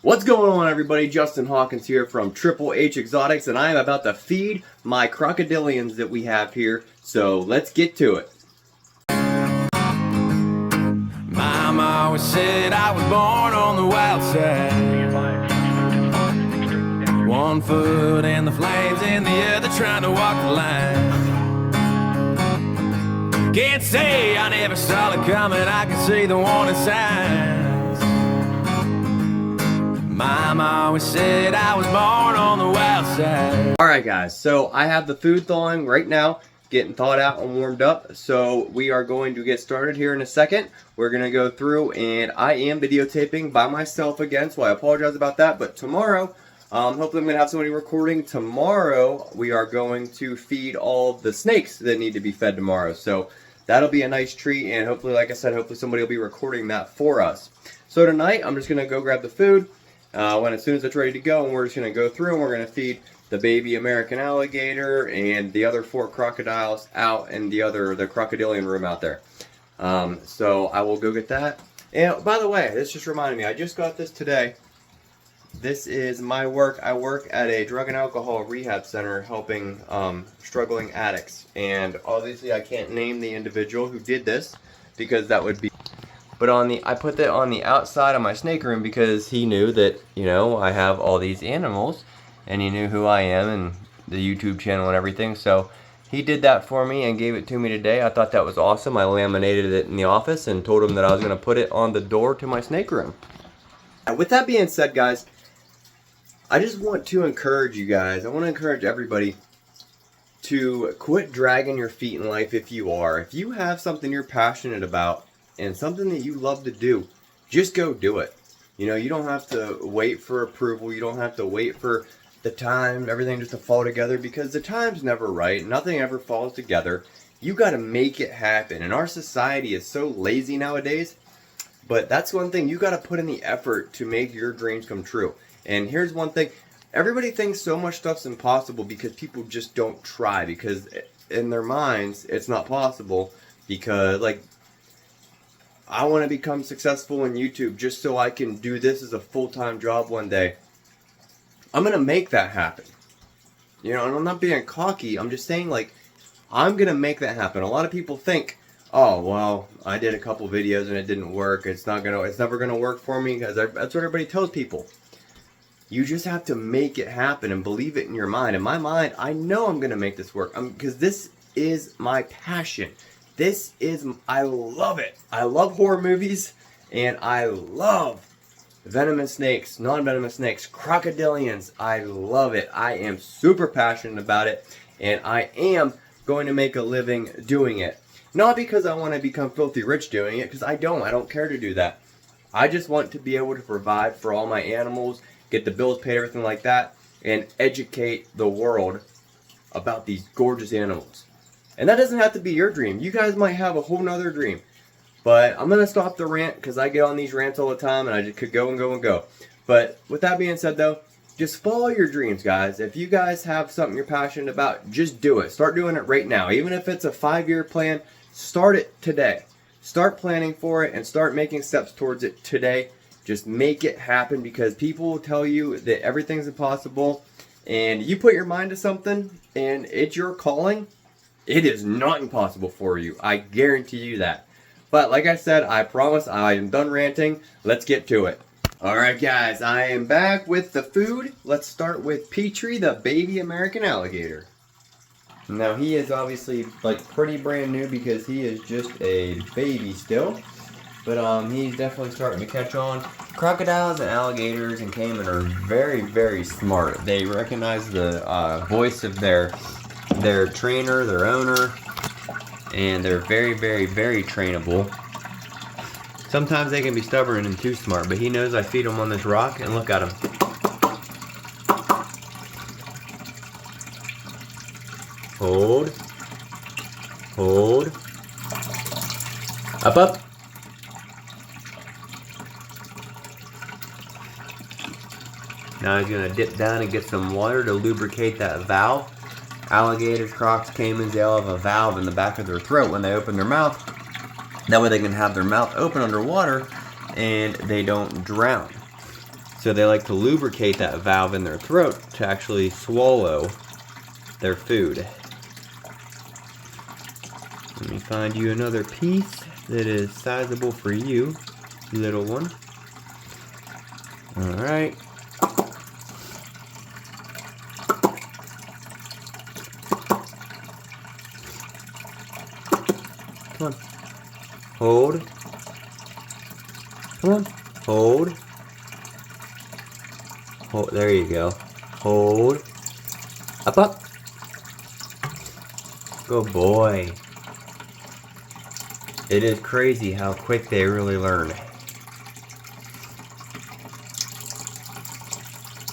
What's going on, everybody? Justin Hawkins here from Triple H Exotics, and I am about to feed my crocodilians that we have here, so let's get to it. Mama always said I was born on the wild side. One foot in the flames and the other trying to walk the line. Can't say I never saw it coming, I can see the warning signs. Mama always said I was born on the wild side. Alright guys, so I have the food thawing right now, getting thawed out and warmed up, so we are going to get started here in a second. We're going to go through, and I am videotaping by myself again, so I apologize about that, but tomorrow, hopefully I'm going to have somebody recording. Tomorrow, we are going to feed all the snakes that need to be fed tomorrow, so that'll be a nice treat, and hopefully, like I said, hopefully somebody will be recording that for us. So tonight, I'm just going to go grab the food. As soon as it's ready to go, and we're just going to go through and we're going to feed the baby American alligator and the other 4 crocodiles out in the crocodilian room out there. So I will go get that. And by the way, this just reminded me, I just got this today. This is my work. I work at a drug and alcohol rehab center helping struggling addicts. And obviously I can't name the individual who did this because that would be... But I put that on the outside of my snake room because he knew that, you know, I have all these animals, and he knew who I am and the YouTube channel and everything. So he did that for me and gave it to me today. I thought that was awesome. I laminated it in the office and told him that I was going to put it on the door to my snake room. And with that being said, guys, I just want to encourage you guys. I want to encourage everybody to quit dragging your feet in life if you are. If you have something you're passionate about, and something that you love to do, just go do it. You know, you don't have to wait for approval. You don't have to wait for the time, everything just to fall together, because the time's never right. Nothing ever falls together. You got to make it happen. And our society is so lazy nowadays. But that's one thing. You got to put in the effort to make your dreams come true. And here's one thing. Everybody thinks so much stuff's impossible because people just don't try. Because in their minds, it's not possible. Because, like, I want to become successful in YouTube just so I can do this as a full-time job one day. I'm going to make that happen. You know, and I'm not being cocky. I'm just saying, like, I'm going to make that happen. A lot of people think, oh, well, I did a couple videos and it didn't work. It's never going to work for me, because that's what everybody tells people. You just have to make it happen and believe it in your mind. In my mind, I know I'm going to make this work because this is my passion. I love it. I love horror movies, and I love venomous snakes, non-venomous snakes, crocodilians. I love it. I am super passionate about it, and I am going to make a living doing it. Not because I want to become filthy rich doing it, because I don't care to do that. I just want to be able to provide for all my animals, get the bills paid, everything like that, and educate the world about these gorgeous animals. And that doesn't have to be your dream. You guys might have a whole nother dream. But I'm going to stop the rant because I get on these rants all the time and I just could go and go and go. But with that being said, though, just follow your dreams, guys. If you guys have something you're passionate about, just do it. Start doing it right now. Even if it's a 5-year plan, start it today. Start planning for it and start making steps towards it today. Just make it happen, because people will tell you that everything's impossible. And you put your mind to something and it's your calling. It is not impossible for you. I guarantee you that. But like I said, I promise I am done ranting. Let's get to it. Alright guys, I am back with the food. Let's start with Petrie, the baby American alligator. Now he is obviously like pretty brand new because he is just a baby still. But he's definitely starting to catch on. Crocodiles and alligators and caiman are very, very smart. They recognize the voice of their trainer, their owner, and they're very, very, very trainable. Sometimes they can be stubborn and too smart, but he knows I feed him on this rock, and look at him. Hold. Hold. Up, up. Now he's going to dip down and get some water to lubricate that valve. Alligators, crocs, caimans, they all have a valve in the back of their throat when they open their mouth. That way they can have their mouth open underwater and they don't drown. So they like to lubricate that valve in their throat to actually swallow their food. Let me find you another piece that is sizable for you, little one. Alright. Come on. Hold. Come on. Hold. Hold. There you go. Hold. Up, up. Good boy. It is crazy how quick they really learn.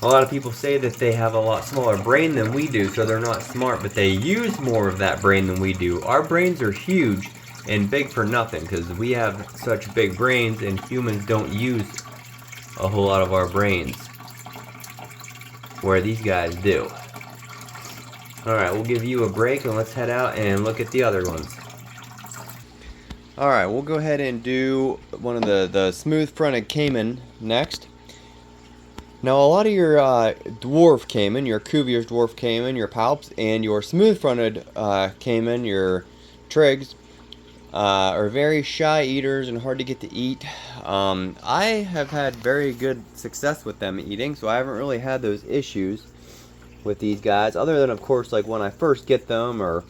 A lot of people say that they have a lot smaller brain than we do, so they're not smart, but they use more of that brain than we do. Our brains are huge and big for nothing because we have such big brains, and humans don't use a whole lot of our brains, where these guys do. Alright, we'll give you a break and let's head out and look at the other ones. Alright, we'll go ahead and do one of the smooth-fronted caiman next. Now, a lot of your dwarf caiman, your Cuvier's dwarf caiman, your palps, and your smooth-fronted caiman, your trigs, are very shy eaters and hard to get to eat. I have had very good success with them eating, so I haven't really had those issues with these guys, other than, of course, like when I first get them, or,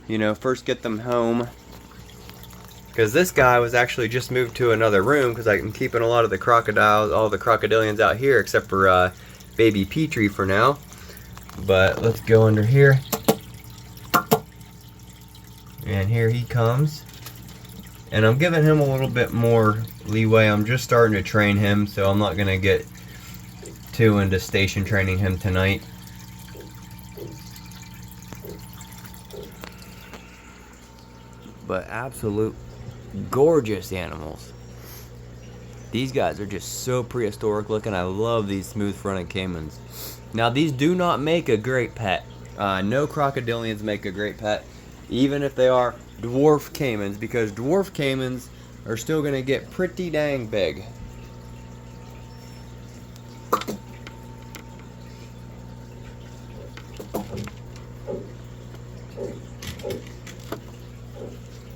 you know, first get them home. Because this guy was actually just moved to another room because I'm keeping a lot of the crocodiles, all the crocodilians out here except for baby Petrie for now. But let's go under here. And here he comes. And I'm giving him a little bit more leeway. I'm just starting to train him, so I'm not going to get too into station training him tonight. But absolute gorgeous animals. These guys are just so prehistoric looking. I love these smooth-fronted caimans. Now, these do not make a great pet. No crocodilians make a great pet, even if they are dwarf caimans, because dwarf caimans are still going to get pretty dang big.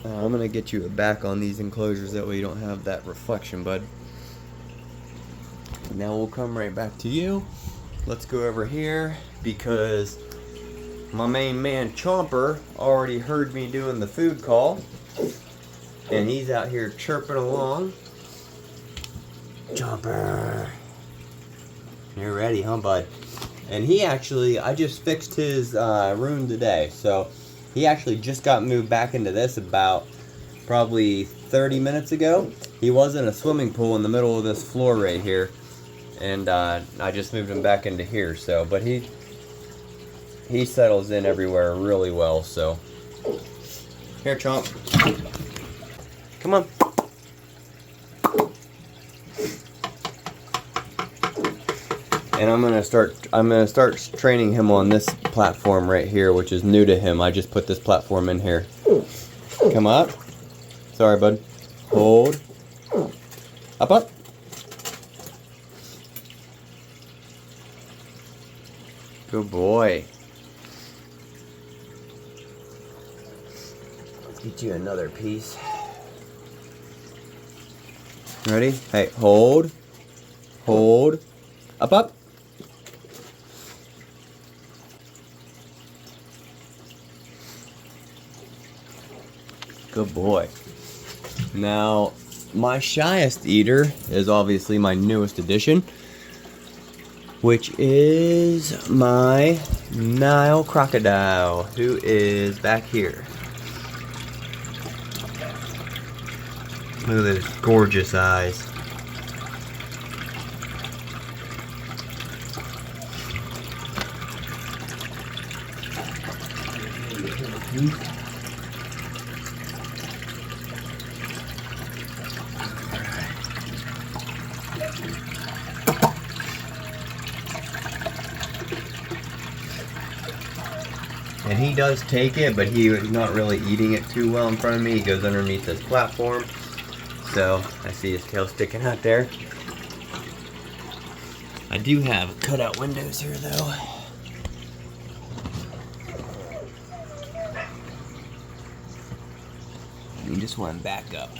I'm going to get you back on these enclosures, that way you don't have that reflection, bud. Now we'll come right back to you. Let's go over here, because my main man Chomper already heard me doing the food call, and he's out here chirping along. Chomper, you're ready, huh, bud? And he actually, I just fixed his room today, so he actually just got moved back into this about probably 30 minutes ago. He was in a swimming pool in the middle of this floor right here, and I just moved him back into here. So, but he settles in everywhere really well. So, here, Chomp, come on. And I'm gonna start training him on this platform right here, which is new to him. I just put this platform in here. Come up. Sorry, bud. Hold. Up, up. Good boy. Let's get you another piece. Ready? Hey, hold. Hold. Up, up. Good boy. Now, my shyest eater is obviously my newest addition, which is my Nile crocodile, who is back here. Look at those gorgeous eyes. And he does take it, but he's not really eating it too well in front of me. He goes underneath this platform. So I see his tail sticking out there. I do have cutout windows here though. You just want to back up.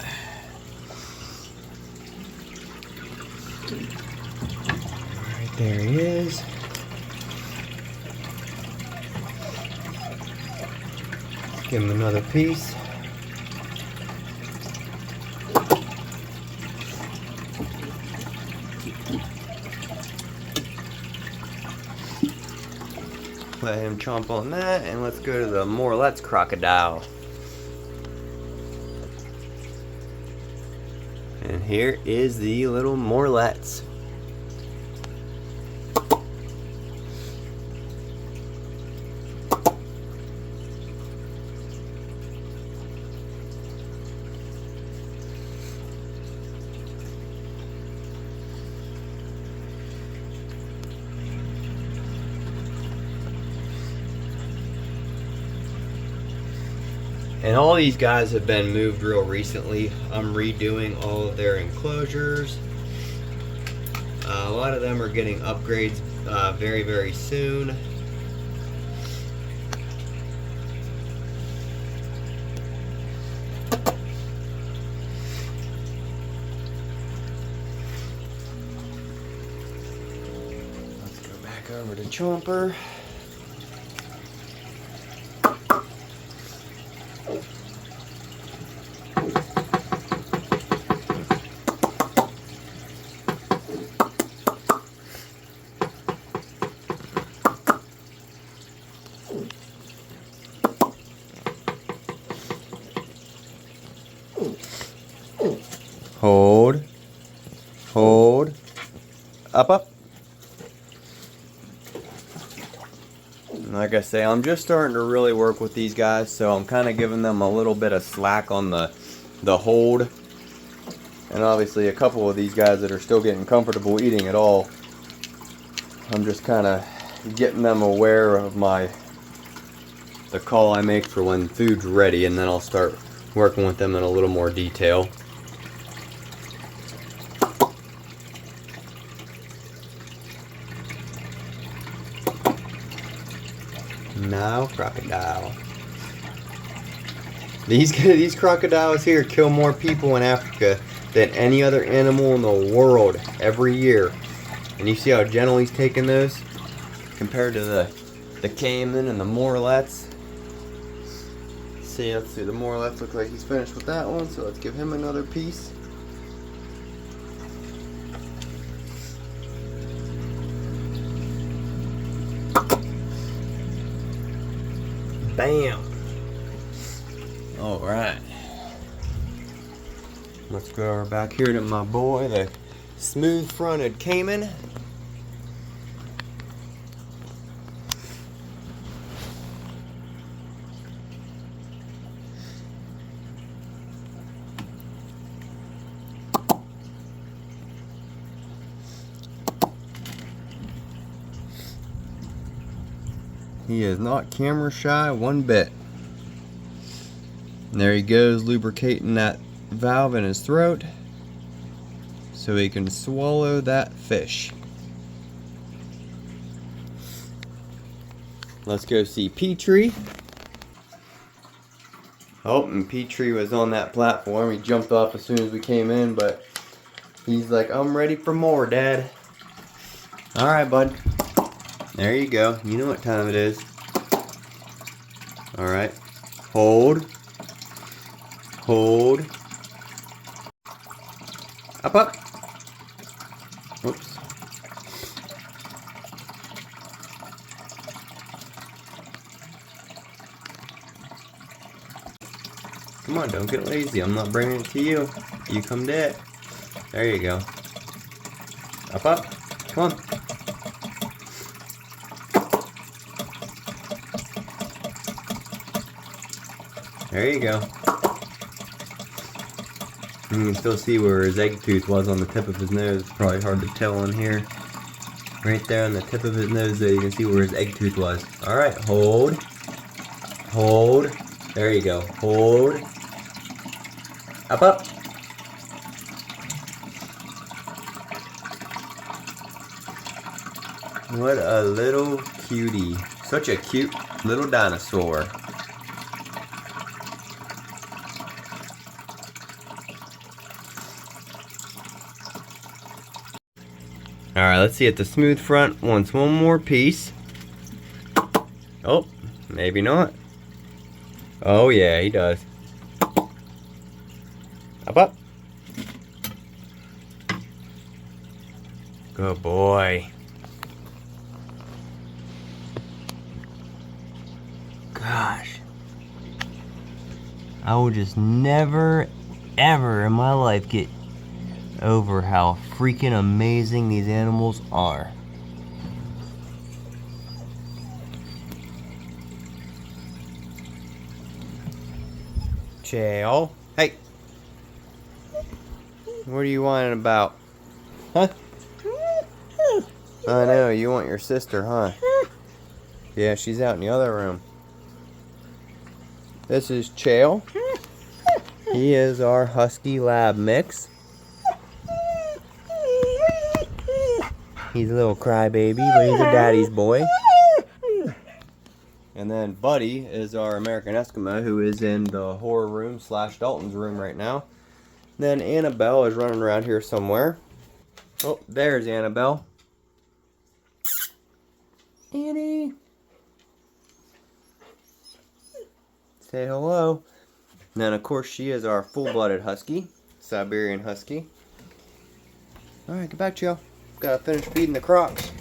Alright, there he is. Give him another piece. Let him chomp on that, and let's go to the Morlet's crocodile. And here is the little Morlet's. And all these guys have been moved real recently. I'm redoing all of their enclosures. A lot of them are getting upgrades very, very soon. Let's go back over to Chomper. Hold, hold, up. Like I say, I'm just starting to really work with these guys, so I'm kind of giving them a little bit of slack on the hold. And obviously a couple of these guys that are still getting comfortable eating it all, I'm just kind of getting them aware of the call I make for when food's ready, and then I'll start working with them in a little more detail. Now, crocodile. These crocodiles here kill more people in Africa than any other animal in the world every year. And you see how gentle he's taking those compared to the caiman and the Morlets. Let's see, the Morlets look like he's finished with that one, so let's give him another piece. Bam! Alright. Let's go over back here to my boy, the smooth-fronted caiman. He is not camera shy one bit. And there he goes, lubricating that valve in his throat so he can swallow that fish. Let's go see Petrie. Oh, and Petrie was on that platform. He jumped off as soon as we came in, but he's like, I'm ready for more, Dad. Alright, bud. There you go. You know what time it is. Alright. Hold. Hold. Up. Oops. Come on, don't get lazy. I'm not bringing it to you. You come to it. There you go. Up. Come on. There you go. You can still see where his egg tooth was on the tip of his nose. It's probably hard to tell in here. Right there on the tip of his nose there, you can see where his egg tooth was. Alright, hold. Hold. There you go. Hold. Up. What a little cutie. Such a cute little dinosaur. Alright, let's see if the smooth front wants one more piece. Oh, maybe not. Oh yeah, he does. Up, up. Good boy. Gosh. I will just never, ever in my life get over how freaking amazing these animals are. Chael. Hey. What are you whining about? Huh? I know, you want your sister, huh? Yeah, she's out in the other room. This is Chael. He is our Husky Lab mix. He's a little crybaby, but he's a daddy's boy. And then Buddy is our American Eskimo, who is in the horror room / Dalton's room right now. Then Annabelle is running around here somewhere. Oh, there's Annabelle. Annie. Say hello. And then, of course, she is our full-blooded Husky, Siberian Husky. Alright, get back, Joe. Gotta finish feeding the crocs.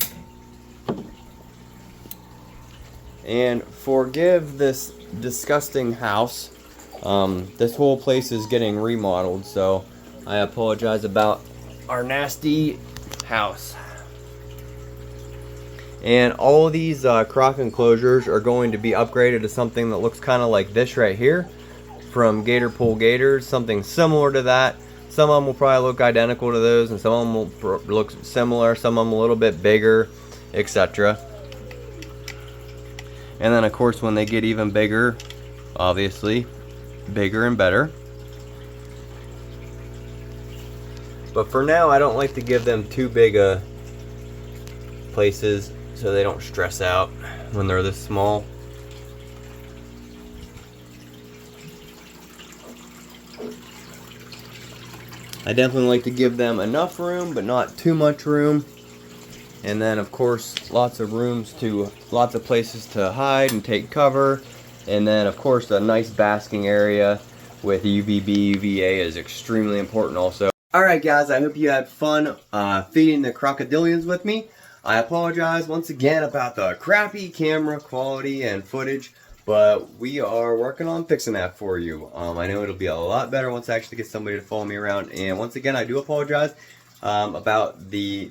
And forgive this disgusting house. This whole place is getting remodeled, so I apologize about our nasty house. And all of these croc enclosures are going to be upgraded to something that looks kind of like this right here from Gator Pool Gators, something similar to that. Some of them will probably look identical to those, and some of them will look similar, some of them a little bit bigger, etc. And then of course when they get even bigger, obviously bigger and better. But for now I don't like to give them too big places so they don't stress out when they're this small. I definitely like to give them enough room but not too much room. And then of course lots of places to hide and take cover. And then of course a nice basking area with UVB, UVA is extremely important also. Alright guys, I hope you had fun feeding the crocodilians with me. I apologize once again about the crappy camera quality and footage, but we are working on fixing that for you. I know it'll be a lot better once I actually get somebody to follow me around. And once again, I do apologize about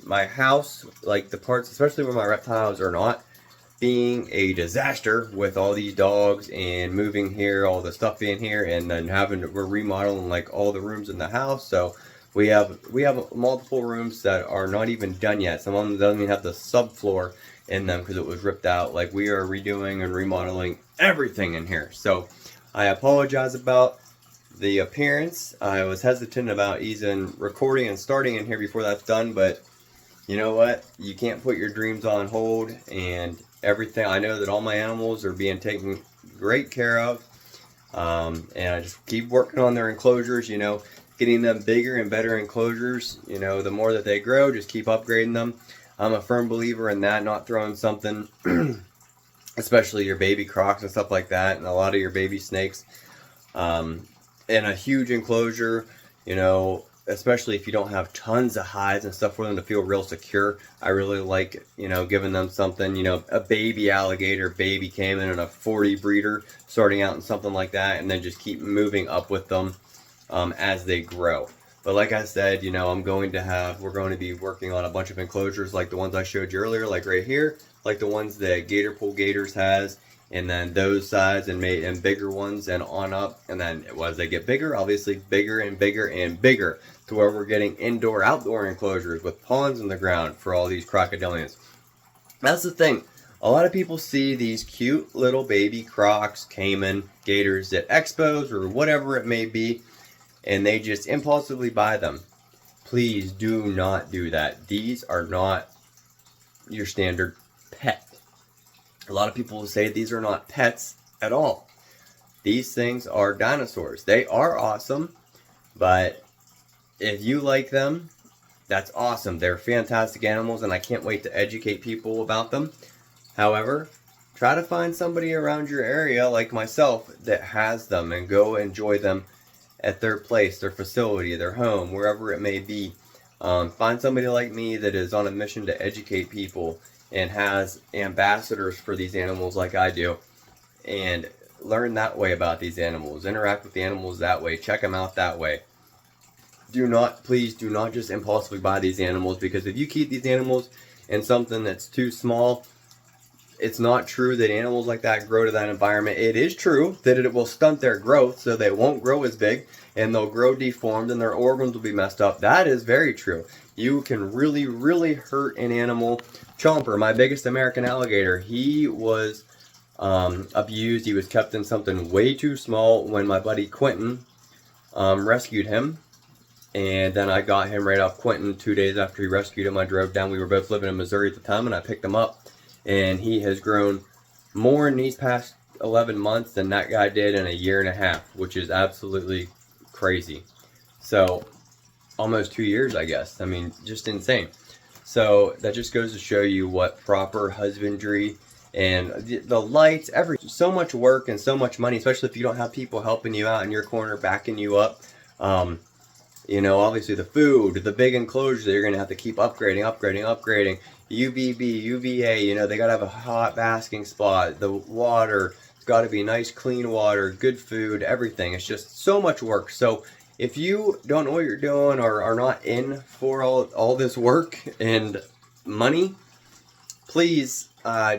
my house, like the parts, especially where my reptiles are not, being a disaster with all these dogs and moving here, all the stuff being here, and then we're remodeling like all the rooms in the house. So we have multiple rooms that are not even done yet. Some of them don't even have the subfloor in them because it was ripped out. Like, we are redoing and remodeling everything in here. So I apologize about the appearance. I was hesitant about even recording and starting in here before that's done, but you know what? You can't put your dreams on hold, and everything. I know that all my animals are being taken great care of, and I just keep working on their enclosures, you know, getting them bigger and better enclosures. You know, the more that they grow, just keep upgrading them. I'm a firm believer in that, not throwing something, especially your baby crocs and stuff like that, and a lot of your baby snakes, in a huge enclosure, you know, especially if you don't have tons of hides and stuff for them to feel real secure. I really like, you know, giving them something, you know, a baby alligator, baby caiman, and a 40 breeder, starting out in something like that, and then just keep moving up with them as they grow. But like I said, you know, we're going to be working on a bunch of enclosures like the ones I showed you earlier, like right here, like the ones that Gator Pool Gators has, and then those size and bigger ones and on up. And then as they get bigger, obviously bigger and bigger and bigger, to where we're getting indoor, outdoor enclosures with ponds in the ground for all these crocodilians. That's the thing. A lot of people see these cute little baby crocs, caiman, gators at expos or whatever it may be, and they just impulsively buy them. Please do not do that. These are not your standard pet. A lot of people will say these are not pets at all. These things are dinosaurs. They are awesome, but if you like them, that's awesome. They're fantastic animals, and I can't wait to educate people about them. However, try to find somebody around your area like myself that has them and go enjoy them at their place, their facility, their home, wherever it may be. Find somebody like me that is on a mission to educate people and has ambassadors for these animals like I do, and learn that way about these animals. Interact with the animals that way. Check them out that way. Please do not just impulsively buy these animals, because if you keep these animals in something that's too small, it's not true that animals like that grow to that environment. It is true that it will stunt their growth, so they won't grow as big, and they'll grow deformed, and their organs will be messed up. That is very true. You can really, really hurt an animal. Chomper, my biggest American alligator, he was abused. He was kept in something way too small when my buddy Quentin rescued him. And then I got him right off Quentin 2 days after he rescued him. I drove down. We were both living in Missouri at the time, and I picked him up. And he has grown more in these past 11 months than that guy did in a year and a half, which is absolutely crazy. So, almost 2 years, I guess. I mean, just insane. So, that just goes to show you what proper husbandry and the lights, so much work and so much money, especially if you don't have people helping you out in your corner, backing you up. You know, obviously the food, the big enclosures that you're going to have to keep upgrading. UVB, UVA, you know, they got to have a hot basking spot. The water, it's got to be nice, clean water, good food, everything. It's just so much work. So if you don't know what you're doing or are not in for all this work and money, please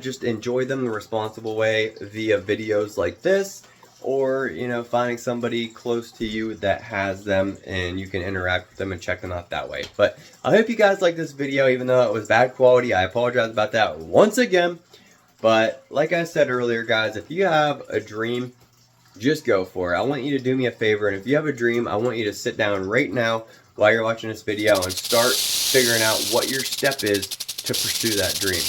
just enjoy them the responsible way via videos like this, or, you know, finding somebody close to you that has them and you can interact with them and check them out that way. But I hope you guys like this video, even though it was bad quality. I apologize about that once again. But like I said earlier, guys, if you have a dream, just go for it. I want you to do me a favor, and if you have a dream, I want you to sit down right now while you're watching this video and start figuring out what your step is to pursue that dream.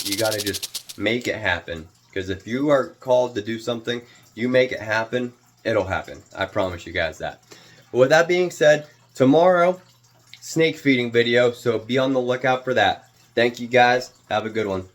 You got to just make it happen, because if you are called to do something, you make it happen, it'll happen. I promise you guys that. But with that being said, tomorrow, snake feeding video, so be on the lookout for that. Thank you guys. Have a good one.